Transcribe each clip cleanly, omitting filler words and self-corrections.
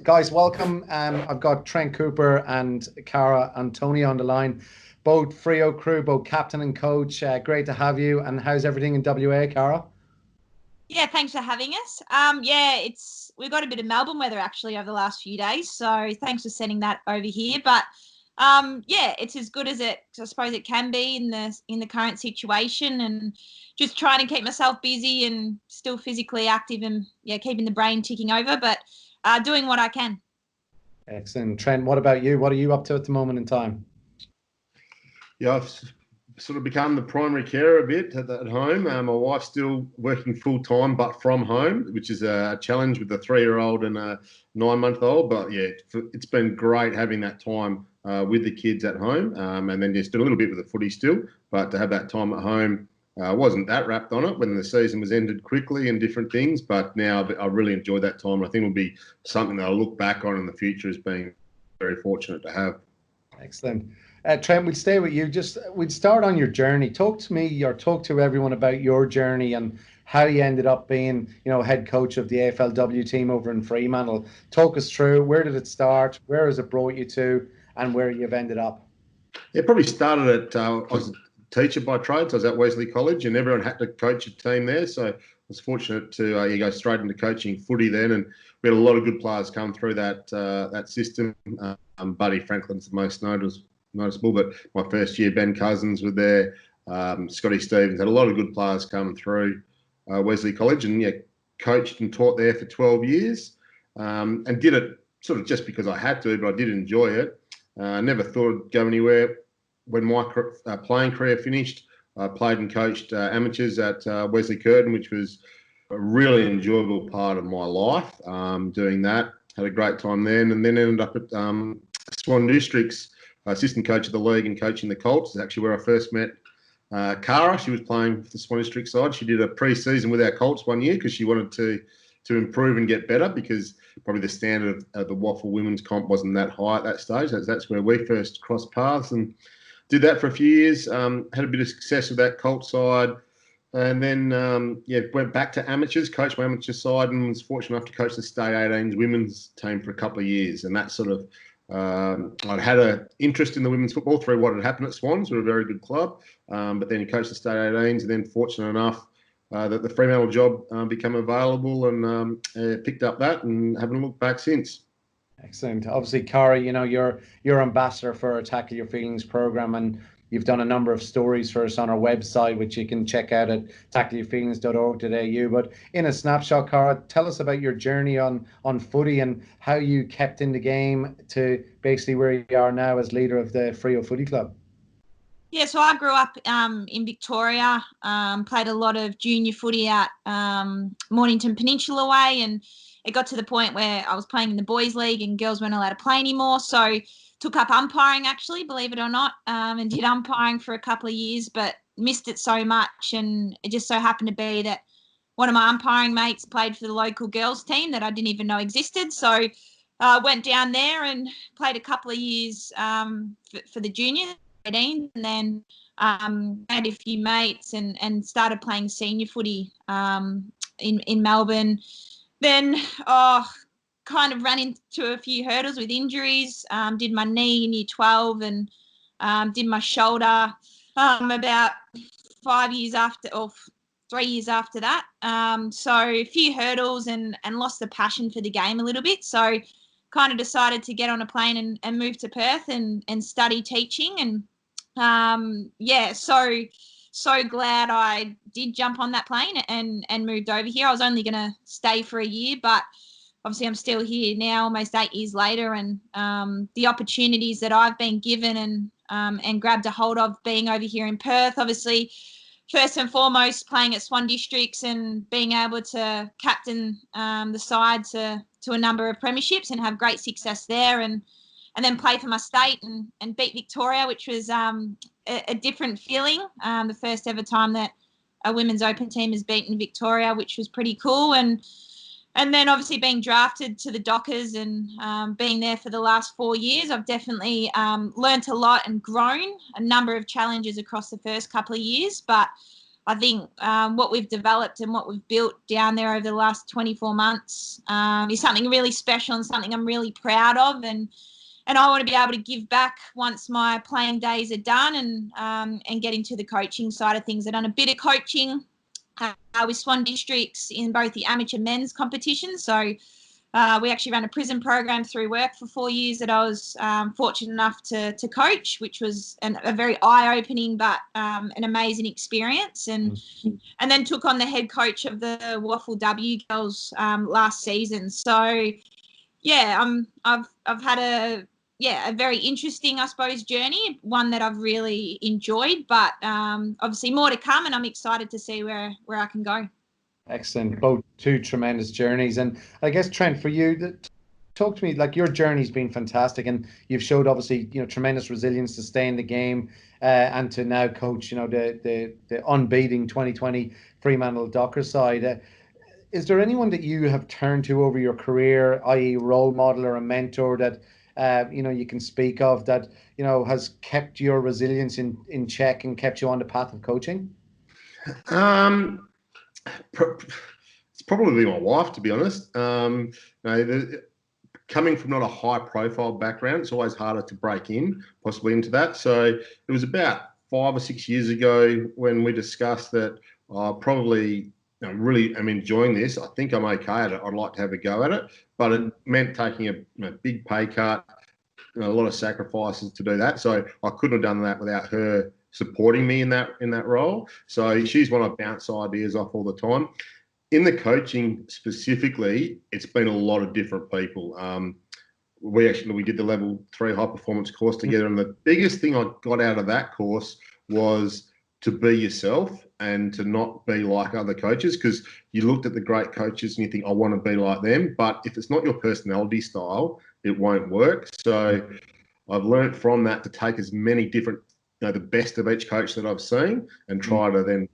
Guys, welcome. I've got Trent Cooper and Cara Antonio on the line, both Frio crew, both captain and coach. Great to have you. And how's everything in WA, Cara? Yeah, thanks for having us. Yeah, it's we've got a bit of Melbourne weather actually over the last few days, so thanks for sending that over here. But yeah, it's as good as I suppose it can be in the current situation, and just trying to keep myself busy and still physically active, and yeah, keeping the brain ticking over, but doing what I can. Excellent. Trent, what about you? What are you up to at the moment in time? Yeah, I've sort of become the primary carer a bit at home. My wife's still working full time, but from home, which is a challenge with a 3-year-old and a 9-month-old. But yeah, it's been great having that time with the kids at home, and then just do a little bit with the footy still. But to have that time at home, wasn't that wrapped on it when the season was ended quickly and different things. But now I really enjoyed that time. I think it'll be something that I'll look back on in the future as being very fortunate to have. Excellent. Trent, we'll stay with you. Just we'd start on your journey. Talk to me or talk to everyone about your journey and how you ended up being, head coach of the AFLW team over in Fremantle. Talk us through where did it start, where has it brought you to, and where you've ended up. It probably started at I was a teacher by trade, so I was at Wesley College, and everyone had to coach a team there. So I was fortunate to you go straight into coaching footy then, and we had a lot of good players come through that system. Buddy Franklin's the most noticeable, but my first year, Ben Cousins was there. Scotty Stevens had a lot of good players come through Wesley College, and yeah, coached and taught there for 12 years, and did it sort of just because I had to, but I did enjoy it. Never thought I'd go anywhere. When my playing career finished, I played and coached amateurs at Wesley Curtin, which was a really enjoyable part of my life. Doing that, had a great time then, and then ended up at Swan Districts, assistant coach of the league and coaching the Colts. It's actually where I first met Cara. She was playing for the Swan District side. She did a pre-season with our Colts one year because she wanted to improve and get better, because probably the standard of the Waffle women's comp wasn't that high at that stage. That's where we first crossed paths, and did that for a few years. Had a bit of success with that Colt side, and then went back to amateurs, coached my amateur side, and was fortunate enough to coach the State 18s women's team for a couple of years. And that sort of I'd had an interest in the women's football through what had happened at Swans. We're a very good club, but then he coached the State 18s, and then fortunate enough that the Fremantle job became available, and picked up that and haven't looked back since. Excellent. Obviously, Cara, you're ambassador for our Tackle Your Feelings program, and you've done a number of stories for us on our website, which you can check out at tackleyourfeelings.org.au. But in a snapshot, Cara, tell us about your journey on footy and how you kept in the game to basically where you are now as leader of the Freo Footy Club. Yeah, so I grew up in Victoria, played a lot of junior footy at Mornington Peninsula way, and it got to the point where I was playing in the boys' league and girls weren't allowed to play anymore. So took up umpiring, actually, believe it or not, and did umpiring for a couple of years, but missed it so much. And it just so happened to be that one of my umpiring mates played for the local girls' team that I didn't even know existed. So went down there and played a couple of years for the juniors. And then had a few mates and started playing senior footy in Melbourne. Then kind of ran into a few hurdles with injuries. Did my knee in year 12 and did my shoulder about 5 years after, or 3 years after that. So a few hurdles and lost the passion for the game a little bit. So kind of decided to get on a plane and move to Perth and study teaching. And so glad I did jump on that plane and moved over here. I was only going to stay for a year, but obviously I'm still here now, almost 8 years later, and the opportunities that I've been given and grabbed a hold of being over here in Perth, obviously first and foremost playing at Swan Districts and being able to captain the side to a number of premierships and have great success there, and then play for my state and beat Victoria, which was a different feeling. The first ever time that a women's open team has beaten Victoria, which was pretty cool. And then obviously being drafted to the Dockers and being there for the last 4 years, I've definitely learnt a lot and grown a number of challenges across the first couple of years. But I think what we've developed and what we've built down there over the last 24 months is something really special and something I'm really proud of. And I want to be able to give back once my playing days are done and get into the coaching side of things. I've done a bit of coaching with Swan Districts in both the amateur men's competition. So we actually ran a prison program through work for 4 years that I was fortunate enough to coach, which was a very eye-opening but an amazing experience. And then took on the head coach of the Waffle W girls last season. So yeah, I've had a very interesting, I suppose, journey, one that I've really enjoyed, but obviously more to come, and I'm excited to see where I can go. Excellent. Both two tremendous journeys. And I guess, Trent, for you, talk to me, like, your journey's been fantastic, and you've showed, obviously, tremendous resilience to stay in the game and to now coach, the unbeating 2020 Fremantle Dockers side. Is there anyone that you have turned to over your career, i.e. role model or a mentor that you can speak of that has kept your resilience in check and kept you on the path of coaching? It's probably my wife, to be honest. Coming from not a high-profile background, it's always harder to break in, possibly into that. So it was about 5 or 6 years ago when we discussed that I probably really am enjoying this. I think I'm okay at it. I'd like to have a go at it, but it meant taking a big pay cut, a lot of sacrifices to do that. So I couldn't have done that without her supporting me in that role. So she's one I bounce ideas off all the time. In the coaching specifically, it's been a lot of different people. We did the level 3 high performance course together, and the biggest thing I got out of that course was to be yourself and to not be like other coaches, because you looked at the great coaches and you think, I want to be like them. But if it's not your personality style, it won't work. So I've learned from that to take as many different, the best of each coach that I've seen and try to then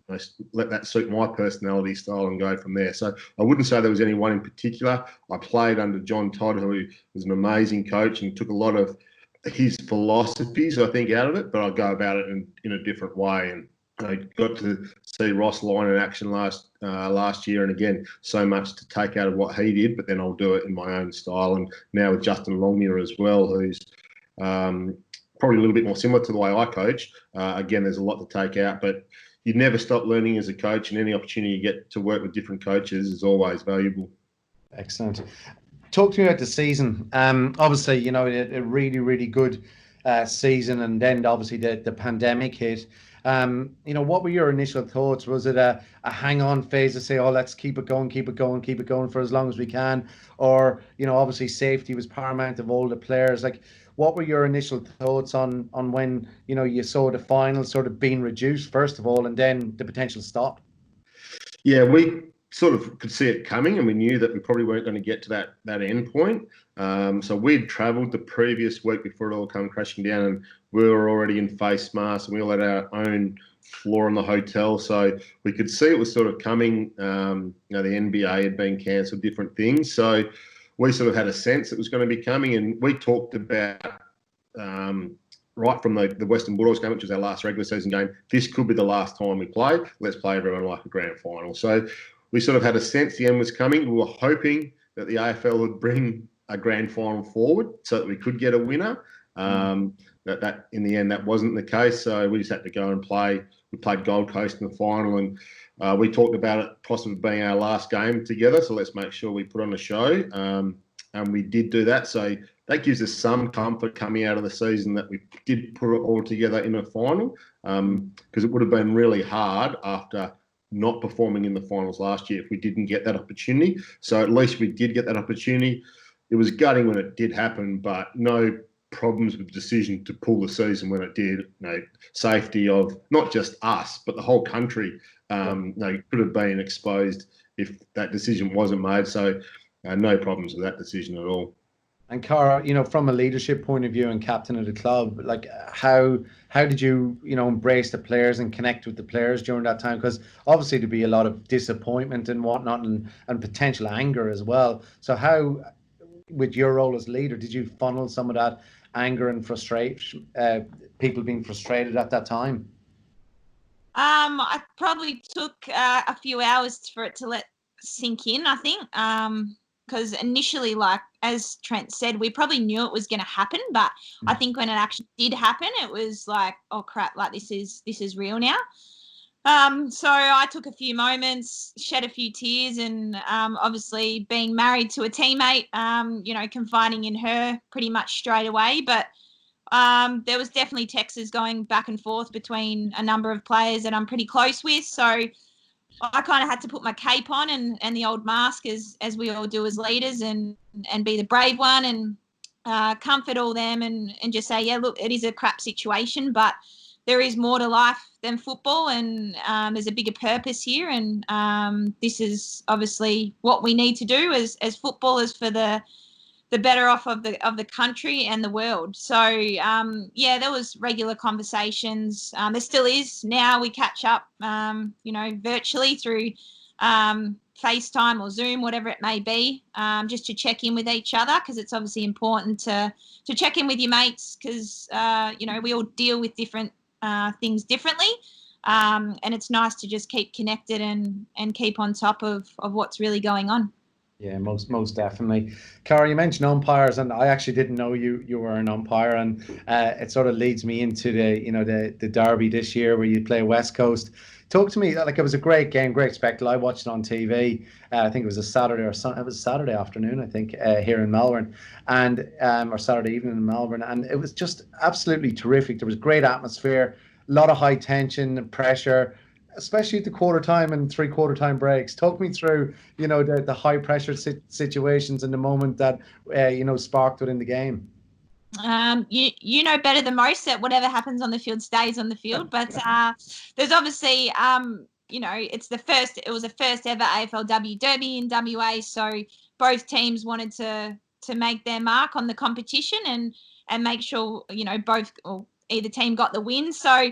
let that suit my personality style and go from there. So I wouldn't say there was any one in particular. I played under John Todd, who was an amazing coach and took a lot of his philosophies, I think, out of it, but I go about it in a different way. And I got to see Ross Lyon in action last year, and again, so much to take out of what he did, but then I'll do it in my own style. And now with Justin Longmuir as well, who's probably a little bit more similar to the way I coach. Again, there's a lot to take out, but you never stop learning as a coach, and any opportunity you get to work with different coaches is always valuable. Excellent. Talk to me about the season. Obviously, a really, really good season, and then obviously the pandemic hit. What were your initial thoughts? Was it a hang-on phase to say, oh, let's keep it going for as long as we can? Or, obviously safety was paramount of all the players. Like, what were your initial thoughts on when, you saw the final sort of being reduced, first of all, and then the potential stop? Yeah, we sort of could see it coming, and we knew that we probably weren't going to get to that end point. So we'd travelled the previous week before it all came crashing down, and we were already in face masks, and we all had our own floor in the hotel. So we could see it was sort of coming. The NBA had been cancelled, different things. So we sort of had a sense it was going to be coming, and we talked about right from the Western Bulldogs game, which was our last regular season game, this could be the last time we play. Let's play everyone like a grand final. So we sort of had a sense the end was coming. We were hoping that the AFL would bring a grand final forward so that we could get a winner. That in the end, that wasn't the case. So we just had to go and play. We played Gold Coast in the final, and we talked about it possibly being our last game together. So let's make sure we put on a show. And we did do that. So that gives us some comfort coming out of the season that we did put it all together in a final, because it would have been really hard after not performing in the finals last year if we didn't get that opportunity. So at least we did get that opportunity. It was gutting when it did happen, but no problems with the decision to pull the season when it did. Safety of not just us, but the whole country could have been exposed if that decision wasn't made. So no problems with that decision at all. And Cara, from a leadership point of view and captain of the club, like how did you, embrace the players and connect with the players during that time? Because obviously there'd be a lot of disappointment and whatnot, and potential anger as well. So how, with your role as leader, did you funnel some of that anger and frustration, people being frustrated at that time? I probably took a few hours for it to sink in, I think. Because initially, like as Trent said, we probably knew it was going to happen, but I think when it actually did happen, it was like, oh crap, like this is real now. So I took a few moments, shed a few tears, and obviously being married to a teammate, confiding in her pretty much straight away. But there was definitely texts going back and forth between a number of players that I'm pretty close with. So I kind of had to put my cape on and the old mask as we all do as leaders and be the brave one and comfort all them and just say, yeah, look, it is a crap situation, but there is more to life than football and there's a bigger purpose here. And this is obviously what we need to do as footballers for the better off of the country and the world. So there was regular conversations. There still is now. We catch up, virtually through FaceTime or Zoom, whatever it may be, just to check in with each other because it's obviously important to check in with your mates because we all deal with different things differently. And it's nice to just keep connected and keep on top of what's really going on. Yeah, most definitely. Cara, you mentioned umpires, and I actually didn't know you were an umpire, and it sort of leads me into the derby this year where you play West Coast. Talk to me, like it was a great game, great spectacle. I watched it on TV. I think it was a Saturday it was Saturday afternoon, I think, here in Melbourne, and or Saturday evening in Melbourne, and it was just absolutely terrific. There was great atmosphere, a lot of high tension and pressure, especially at the quarter time and 3/4 time breaks. Talk me through, the high pressure situations and the moment that, sparked within the game. You know better than most that whatever happens on the field stays on the field, but there's obviously, it was the first ever AFLW derby in WA, so both teams wanted to make their mark on the competition and make sure, both or either team got the win. So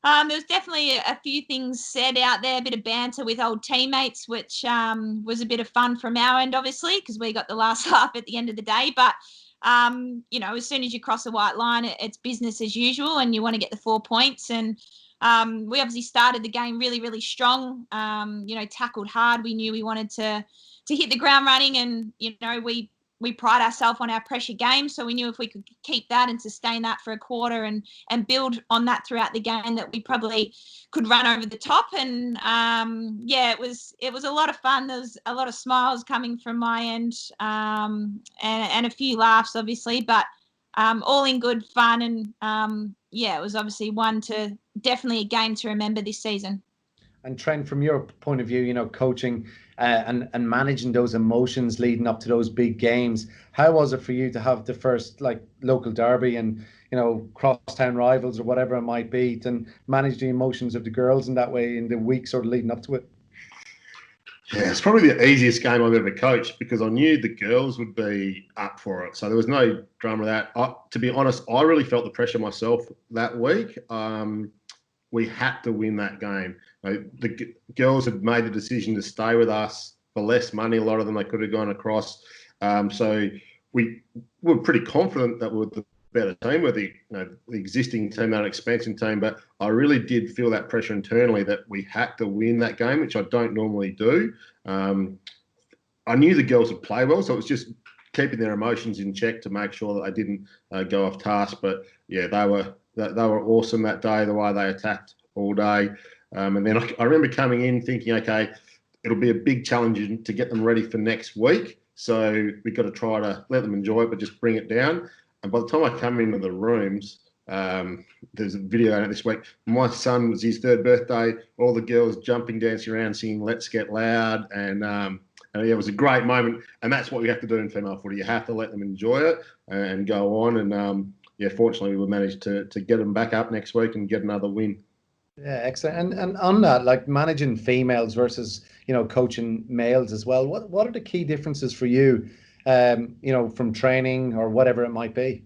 there was definitely a few things said out there, a bit of banter with old teammates, which was a bit of fun from our end, obviously, because we got the last laugh at the end of the day. But, as soon as you cross the white line, it's business as usual and you want to get the 4 points. And we obviously started the game really, really strong, tackled hard. We knew we wanted to hit the ground running and, we pride ourselves on our pressure game. So we knew if we could keep that and sustain that for a quarter and build on that throughout the game that we probably could run over the top. And it was a lot of fun. There was a lot of smiles coming from my end and a few laughs, obviously, but all in good fun. And it was obviously definitely a game to remember this season. And Trent, from your point of view, coaching and managing those emotions leading up to those big games, how was it for you to have the first local derby and crosstown rivals or whatever it might be, and manage the emotions of the girls in that way in the week sort of leading up to it? Yeah, it's probably the easiest game I've ever coached because I knew the girls would be up for it. So there was no drama with that. To be honest, I really felt the pressure myself that week. We had to win that game. The girls had made the decision to stay with us for less money. A lot of them, they could have gone across. So we were pretty confident that we were the better team with the existing team, not an expansion team. But I really did feel that pressure internally that we had to win that game, which I don't normally do. I knew the girls would play well, so it was just keeping their emotions in check to make sure that they didn't go off task. But yeah, they were awesome that day, the way they attacked all day. And then I remember coming in thinking, okay, it'll be a big challenge to get them ready for next week. So we've got to try to let them enjoy it, but just bring it down. And by the time I come into the rooms, there's a video out this week. My son, was his 3rd birthday, all the girls jumping, dancing around, singing Let's Get Loud. And it was a great moment. And that's what we have to do in female footy. You have to let them enjoy it and go on. And fortunately, we managed to get them back up next week and get another win. Yeah, excellent. And on that, managing females versus, coaching males as well, what are the key differences for you, from training or whatever it might be?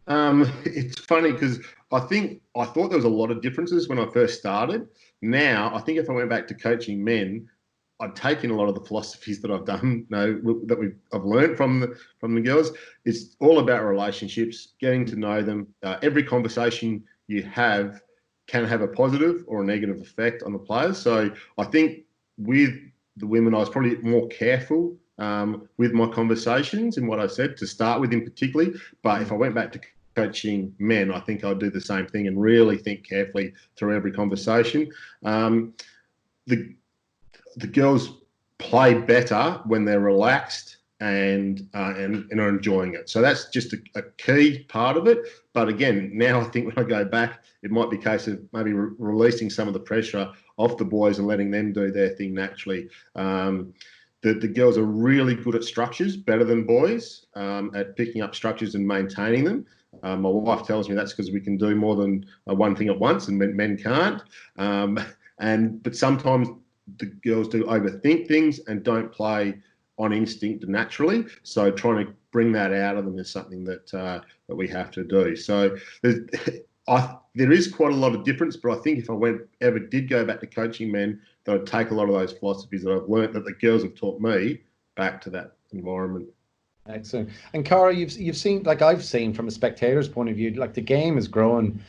It's funny because I thought there was a lot of differences when I first started. Now, I think if I went back to coaching men, I'd taken a lot of the philosophies that I've done, I've learned from the girls. It's all about relationships, getting to know them. Every conversation you have can have a positive or a negative effect on the players. So I think with the women, I was probably more careful with my conversations and what I said to start with in particularly. But if I went back to coaching men, I think I'd do the same thing and really think carefully through every conversation. The girls play better when they're relaxed and are enjoying it. So that's just a key part of it. But again, now I think when I go back, it might be a case of maybe releasing some of the pressure off the boys and letting them do their thing naturally. The girls are really good at structures, better than boys, at picking up structures and maintaining them. My wife tells me that's because we can do more than one thing at once, and men can't. But sometimes the girls do overthink things and don't play on instinct naturally. So trying to bring that out of them is something that we have to do. So there is quite a lot of difference, but I think if I ever did go back to coaching men, that I'd take a lot of those philosophies that I've learnt that the girls have taught me back to that environment. Excellent. And Cara, you've seen, like I've seen from a spectator's point of view, like the game is growing,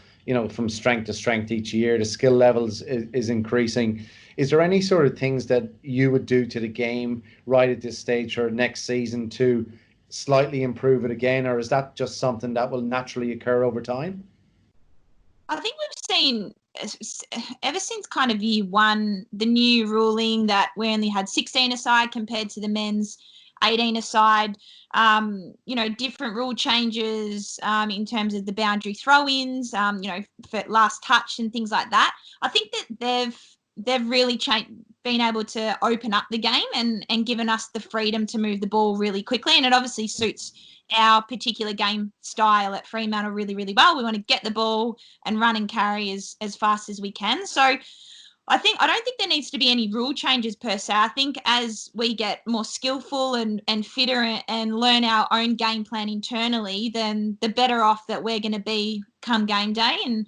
from strength to strength each year. The skill levels is increasing. Is there any sort of things that you would do to the game right at this stage or next season to slightly improve it again, or is that just something that will naturally occur over time? I think we've seen ever since kind of year one, the new ruling that we only had 16 aside compared to the men's 18 aside, different rule changes in terms of the boundary throw-ins, for last touch and things like that. I think that they've really been able to open up the game and given us the freedom to move the ball really quickly. And it obviously suits our particular game style at Fremantle really, really well. We want to get the ball and run and carry as fast as we can. So I don't think there needs to be any rule changes per se. I think as we get more skillful and fitter and learn our own game plan internally, then the better off that we're going to be come game day. And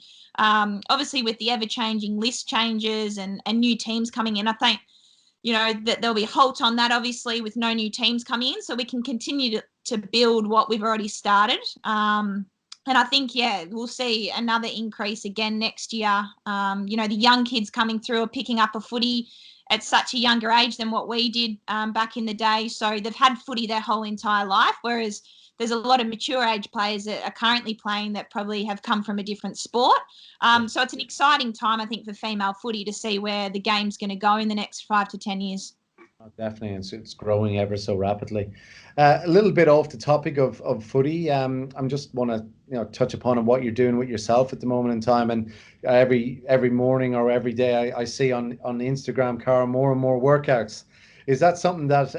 obviously with the ever-changing list changes and new teams coming in, I think, that there'll be a halt on that, obviously, with no new teams coming in, so we can continue to build what we've already started. And I think, we'll see another increase again next year. The young kids coming through are picking up a footy at such a younger age than what we did back in the day. So they've had footy their whole entire life, whereas there's a lot of mature age players that are currently playing that probably have come from a different sport. So it's an exciting time, I think, for female footy to see where the game's going to go in the next 5 to 10 years. Oh, definitely, it's growing ever so rapidly. A little bit off the topic of footy, I'm just want to touch upon what you're doing with yourself at the moment in time. And every morning or every day, I see on Instagram, Cara, more and more workouts. Is that something that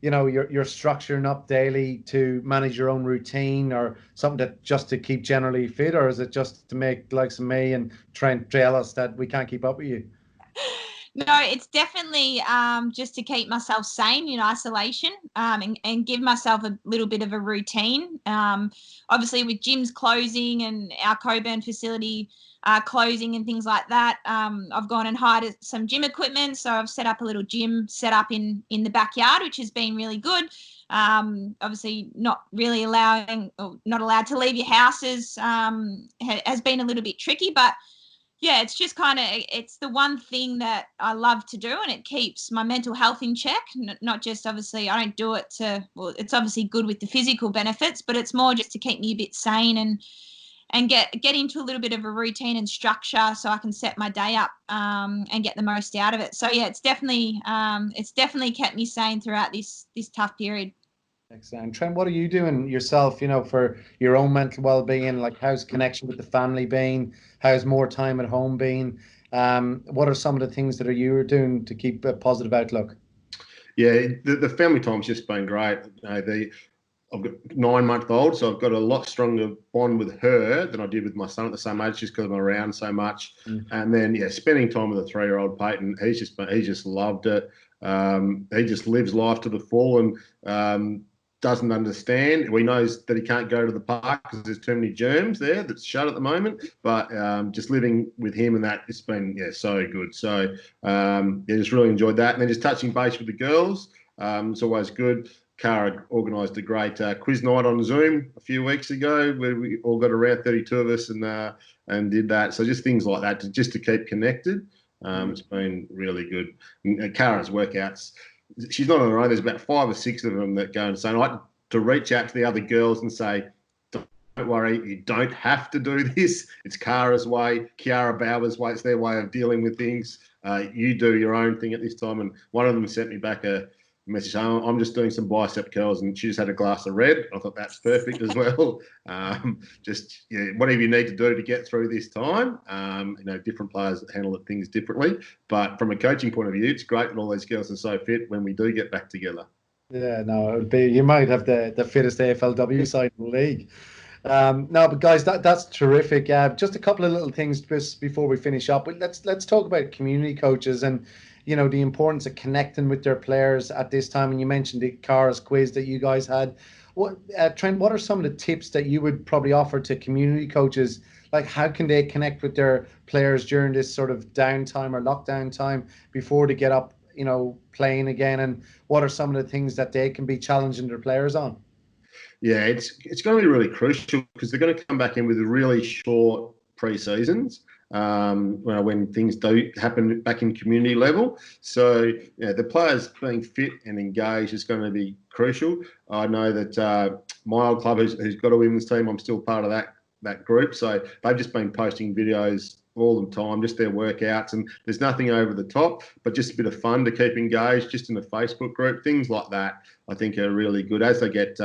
you're structuring up daily to manage your own routine, or something that just to keep generally fit, or is it just to make likes of me and Trent jealous that we can't keep up with you? No, it's definitely just to keep myself sane in isolation and give myself a little bit of a routine. Obviously, with gyms closing and our Coburn facility closing and things like that, I've gone and hired some gym equipment. So I've set up a little gym set up in the backyard, which has been really good. Obviously, not allowed to leave your houses has been a little bit tricky, but yeah, it's just it's the one thing that I love to do, and it keeps my mental health in check. Not just, obviously, I don't do it it's obviously good with the physical benefits, but it's more just to keep me a bit sane and get into a little bit of a routine and structure so I can set my day up and get the most out of it. So yeah, it's definitely kept me sane throughout this tough period. Excellent. Trent, what are you doing yourself, for your own mental well-being? Like, how's connection with the family been? How's more time at home been? What are some of the things that you are doing to keep a positive outlook? Yeah, the family time's just been great. I've got 9-month-old, so I've got a lot stronger bond with her than I did with my son at the same age, just because I'm around so much. And then, spending time with a 3-year-old Peyton, he's just loved it. He just lives life to the full and doesn't understand. He knows that he can't go to the park because there's too many germs there that's shut at the moment. But just living with him and that, it's been so good. So just really enjoyed that. And then just touching base with the girls, it's always good. Cara organised a great quiz night on Zoom a few weeks ago, where we all got around 32 of us and did that. So just things like that, just to keep connected. It's been really good. And Cara's workouts, she's not on her own. There's about 5 or 6 of them that go and say, I like to reach out to the other girls and say, don't worry, you don't have to do this. It's Cara's way, Kiara Bauer's way. It's their way of dealing with things. You do your own thing at this time. And one of them sent me back a message saying, I'm just doing some bicep curls, and she just had a glass of red. I thought that's perfect as well. Whatever you need to do to get through this time. Different players handle things differently. But from a coaching point of view, it's great that all these girls are so fit when we do get back together. Yeah, no, it would be. You might have the fittest AFLW side in the league. No, but guys, that's terrific. Just a couple of little things just before we finish up. Let's talk about community coaches and the importance of connecting with their players at this time. And you mentioned the Cara's quiz that you guys had. Trent, what are some of the tips that you would probably offer to community coaches? Like, how can they connect with their players during this sort of downtime or lockdown time before they get up, playing again? And what are some of the things that they can be challenging their players on? Yeah, it's going to be really crucial because they're going to come back in with really short pre-seasons when things do happen back in community level. So the players being fit and engaged is going to be crucial. I know that my old club who's got a women's team, I'm still part of that group. So they've just been posting videos all the time, just their workouts, and there's nothing over the top, but just a bit of fun to keep engaged, just in the Facebook group. Things like that, I think, are really good. As they get,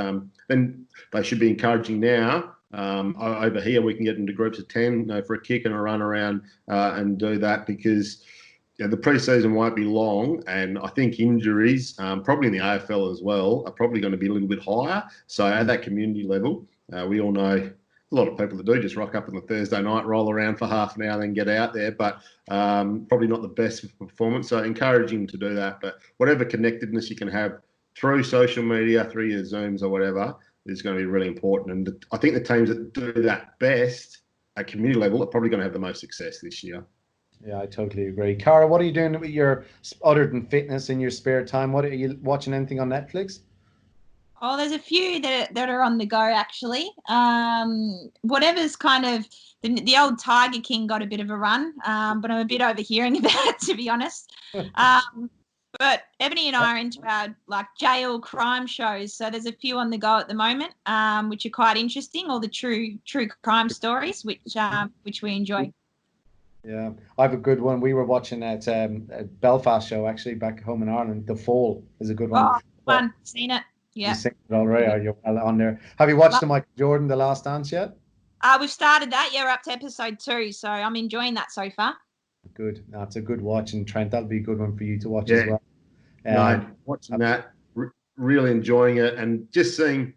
then they should be encouraging now. Over here, we can get into groups of 10 for a kick and a run around and do that, because the pre-season won't be long, and I think injuries, probably in the AFL as well, are probably going to be a little bit higher. So at that community level, we all know a lot of people that do just rock up on the Thursday night, roll around for half an hour, then get out there, but probably not the best performance. So encouraging to do that. But whatever connectedness you can have through social media, through your Zooms or whatever, is going to be really important. And I think the teams that do that best at community level are probably going to have the most success this year. Yeah, I totally agree. Cara, what are you doing with your, other than fitness, in your spare time? What are you watching? Anything on Netflix? Oh, there's a few that are on the go, actually. Whatever's kind of the old Tiger King got a bit of a run, but I'm a bit overhearing about it, to be honest. But Ebony and I are into our jail crime shows, so there's a few on the go at the moment, which are quite interesting. All the true crime stories, which we enjoy. Yeah, I have a good one. We were watching at Belfast show, actually, back home in Ireland. The Fall is a good one. Oh, fun. Seen it. Yeah. You've seen it already. Are you well on there? Have you watched the Michael Jordan, The Last Dance yet? We've started that. Yeah, we're up to episode 2, so I'm enjoying that so far. Good. No, it's a good watch, and Trent, that'll be a good one for you to watch as well. Watching that, really enjoying it, and just seeing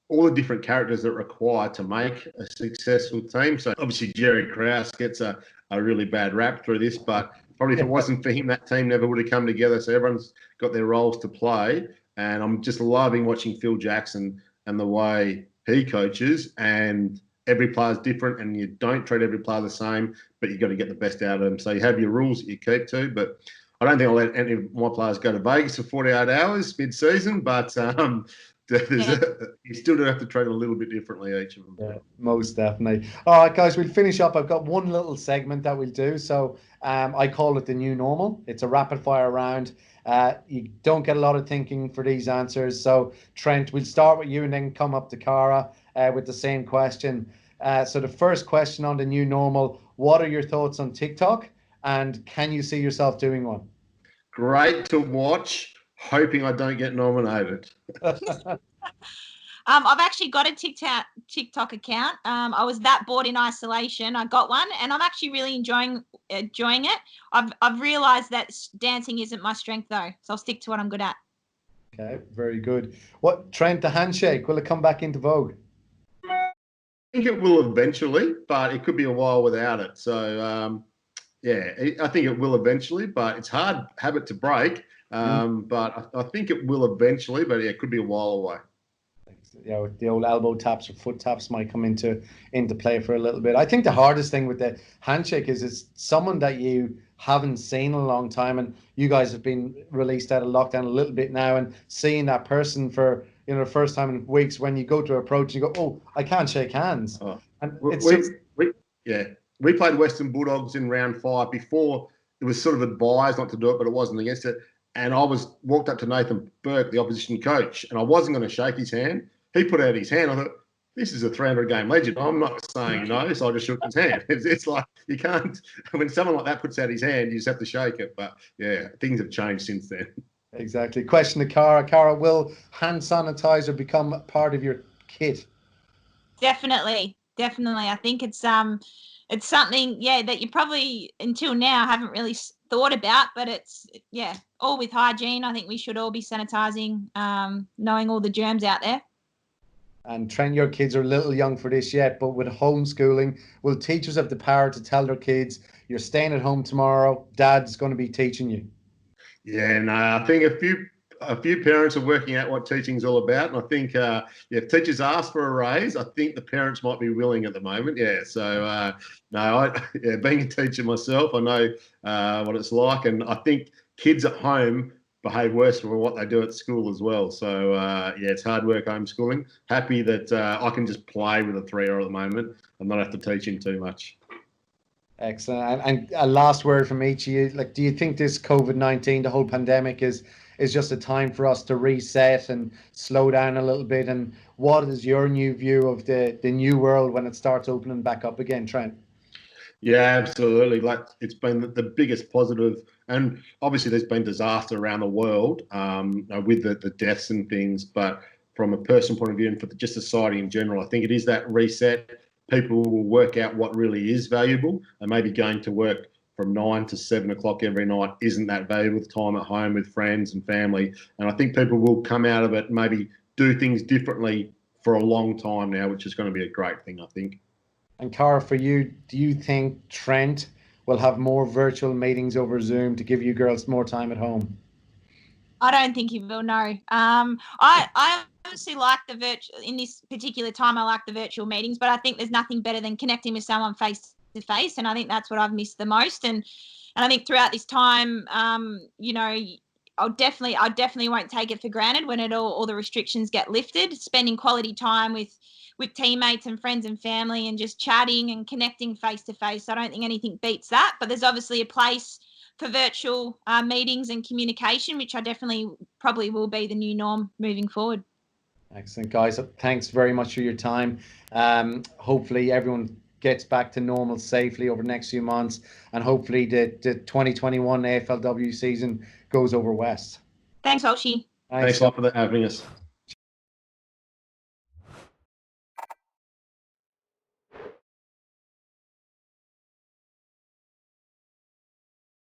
all the different characters that are required to make a successful team. So obviously Jerry Krause gets a really bad rap through this, but probably if it wasn't for him, that team never would have come together. So everyone's got their roles to play. And I'm just loving watching Phil Jackson and the way he coaches, and every player's different, and you don't treat every player the same, but you've got to get the best out of them. So you have your rules that you keep to, but I don't think I'll let any of my players go to Vegas for 48 hours mid-season, but you still do have to treat them a little bit differently, each of them. Yeah, most definitely. All right, guys, we'll finish up. I've got one little segment that we'll do. So I call it the new normal. It's a rapid fire round. You don't get a lot of thinking for these answers. So Trent, we'll start with you and then come up to Cara with the same question. So the first question on the new normal: what are your thoughts on TikTok, and can you see yourself doing one? Great to watch. Hoping I don't get nominated. I've actually got a TikTok account. I was that bored in isolation. I got one, and I'm actually really enjoying it. I've realised that dancing isn't my strength, though, so I'll stick to what I'm good at. Okay, very good. What, Trent, the handshake, will it come back into vogue? I think it will eventually, but it could be a while without it. So, I think it will eventually, but it's a hard habit to break. But I think it will eventually, but it could be a while away. The old elbow taps or foot taps might come into play for a little bit. I think the hardest thing with the handshake is it's someone that you haven't seen in a long time. And you guys have been released out of lockdown a little bit now, and seeing that person for, you know, the first time in weeks, when you go to approach, you go, oh, I can't shake hands. Oh. And we played Western Bulldogs in round 5 before it was sort of advised not to do it, but it wasn't against it. And I walked up to Nathan Burke, the opposition coach, and I wasn't going to shake his hand. He put out his hand. I thought, this is a 300-game legend. I'm not saying no, so I just shook his hand. It's like, you can't, when someone like that puts out his hand, you just have to shake it. But yeah, things have changed since then. Exactly. Question to Cara. Cara, will hand sanitizer become part of your kit? Definitely. I think it's something, that you probably until now haven't really thought about, but it's, all with hygiene. I think we should all be sanitizing, knowing all the germs out there. And Trent, your kids are a little young for this yet, but with homeschooling, will teachers have the power to tell their kids, you're staying at home tomorrow, Dad's going to be teaching you? Yeah, no, I think a few parents are working out what teaching's all about, and I think if teachers ask for a raise, I think the parents might be willing at the moment. Yeah, so being a teacher myself, I know what it's like, and I think kids at home behave worse for what they do at school as well. So it's hard work homeschooling. Happy that I can just play with a 3-year-old at the moment and not have to teach him too much. Excellent. And a last word from each of you. Like, do you think this COVID-19, the whole pandemic, is just a time for us to reset and slow down a little bit? And what is your new view of the new world when it starts opening back up again, Trent? Yeah, absolutely. Like, it's been the biggest positive, and obviously there's been disaster around the world with the deaths and things. But from a personal point of view and for just society in general, I think it is that reset. People will work out what really is valuable, and maybe going to work from 9 to 7 o'clock every night isn't that valuable. Time at home with friends and family, and I think people will come out of it and maybe do things differently for a long time now, which is going to be a great thing, I think. And Cara, for you, do you think Trent will have more virtual meetings over Zoom to give you girls more time at home? I don't think he will, no. I obviously like the virtual, in this particular time, I like the virtual meetings, but I think there's nothing better than connecting with someone face to face, and I think that's what I've missed the most. And I think throughout this time, I definitely won't take it for granted when all the restrictions get lifted. Spending quality time with teammates and friends and family and just chatting and connecting face to face. I don't think anything beats that, but there's obviously a place for virtual meetings and communication, which I definitely probably will be the new norm moving forward. Excellent, guys. Thanks very much for your time. Hopefully everyone gets back to normal safely over the next few months, and hopefully the 2021 AFLW season goes over west. Thanks, Olshie. Thanks a lot for having us.